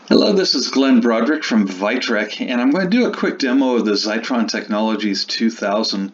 Hello, this is Glenn Broderick from Vitrek, and I'm going to do a quick demo of the Xitron Technologies 2000.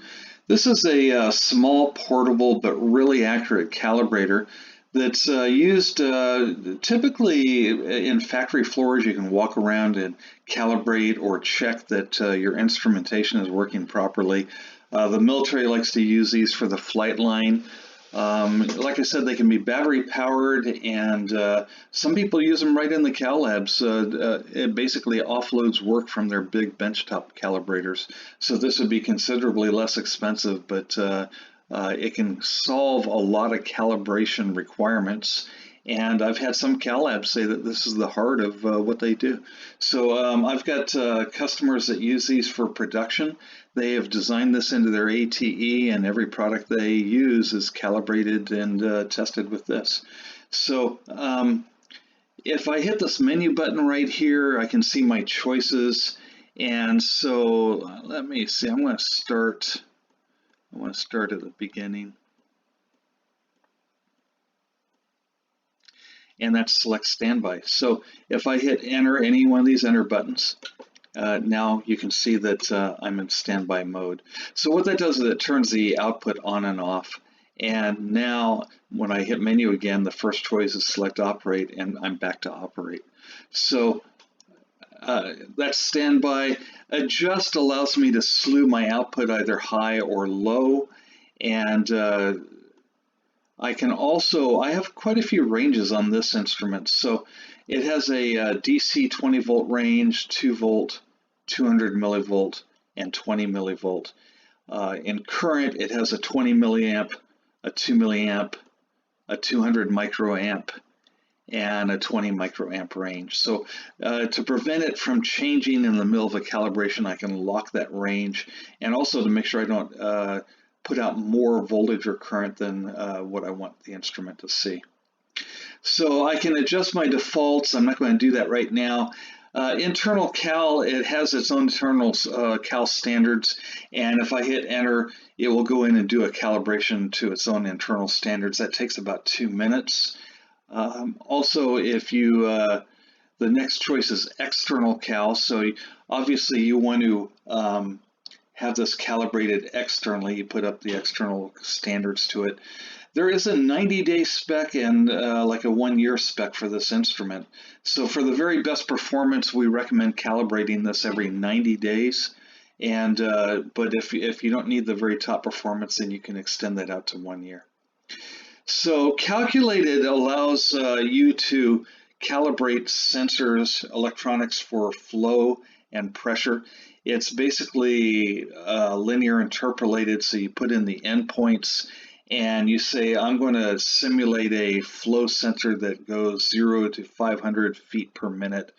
This is a small, portable, but really accurate calibrator that's used typically in factory floors. You can walk around and calibrate or check that your instrumentation is working properly. The military likes to use these for the flight line. Like I said, they can be battery powered, and some people use them right in the cal labs. It basically offloads work from their big benchtop calibrators. So this would be considerably less expensive, but it can solve a lot of calibration requirements. And I've had some cal labs say that this is the heart of what they do. So I've got customers that use these for production. They have designed this into their ATE, and every product they use is calibrated and tested with this. So if I hit this menu button right here, I can see my choices. And so let me see, I want to start at the beginning. And that's select standby. So if I hit enter, any one of these enter buttons, now you can see that I'm in standby mode. So what that does is it turns the output on and off. And now when I hit menu again, the first choice is select operate, and I'm back to operate. So that's standby. Adjust allows me to slew my output either high or low. And I have quite a few ranges on this instrument. So it has a DC 20 volt range, 2 volt, 200 millivolt, and 20 millivolt. In current, it has a 20 milliamp, a 2 milliamp, a 200 microamp, and a 20 microamp range. So to prevent it from changing in the middle of a calibration, I can lock that range, and also to make sure I don't put out more voltage or current than what I want the instrument to see. So I can adjust my defaults. I'm not going to do that right now. Internal cal, it has its own internal cal standards, and if I hit enter, it will go in and do a calibration to its own internal standards. That takes about 2 minutes. Also, if you the next choice is external cal, so obviously you want to have this calibrated externally. You put up the external standards to it. There is a 90-day spec and like a 1-year spec for this instrument. So for the very best performance, we recommend calibrating this every 90 days. And but if you don't need the very top performance, then you can extend that out to 1 year. So calculated allows you to calibrate sensors, electronics for flow and pressure. It's basically linear interpolated, so you put in the endpoints and you say, I'm going to simulate a flow sensor that goes 0 to 500 feet per minute.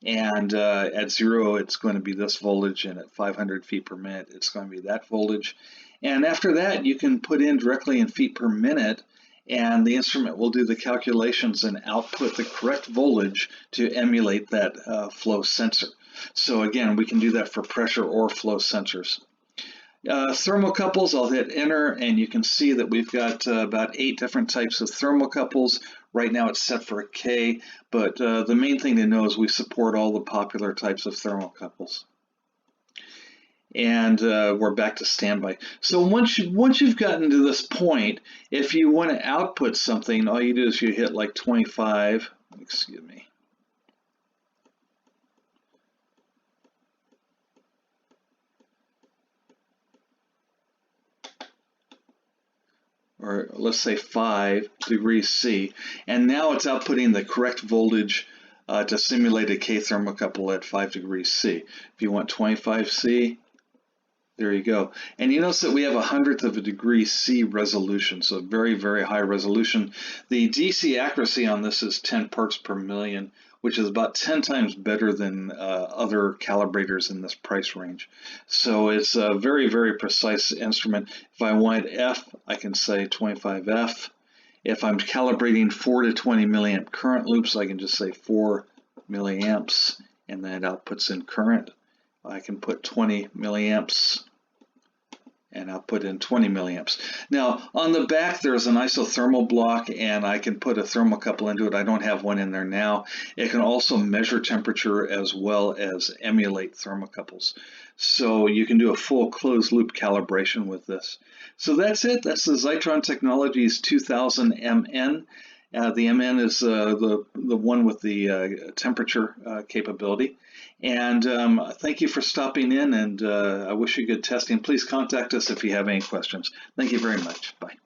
And at 0, it's going to be this voltage, and at 500 feet per minute, it's going to be that voltage. And after that, you can put in directly in feet per minute, and the instrument will do the calculations and output the correct voltage to emulate that flow sensor. So again, we can do that for pressure or flow sensors. Thermocouples, I'll hit enter, and you can see that we've got about 8 different types of thermocouples. Right now it's set for a K, but the main thing to know is we support all the popular types of thermocouples. And we're back to standby. So once you've gotten to this point, if you want to output something, all you do is you hit like 25, excuse me. Or let's say 5 degrees C, and now it's outputting the correct voltage to simulate a K thermocouple at 5 degrees C. If you want 25 C, there you go. And you notice that we have 1/100th of a degree C resolution, so very, very high resolution. The DC accuracy on this is 10 parts per million, which is about 10 times better than other calibrators in this price range. So it's a very, very precise instrument. If I want F, I can say 25F. If I'm calibrating 4 to 20 milliamp current loops, I can just say 4 milliamps, and that outputs in current. I can put 20 milliamps, and I'll put in 20 milliamps. Now, on the back, there's an isothermal block, and I can put a thermocouple into it. I don't have one in there now. It can also measure temperature as well as emulate thermocouples. So you can do a full closed-loop calibration with this. So that's it. That's the Xitron Technologies 2000 MN. The MN is the one with the temperature capability. And thank you for stopping in, and I wish you good testing. Please contact us if you have any questions. Thank you very much. Bye.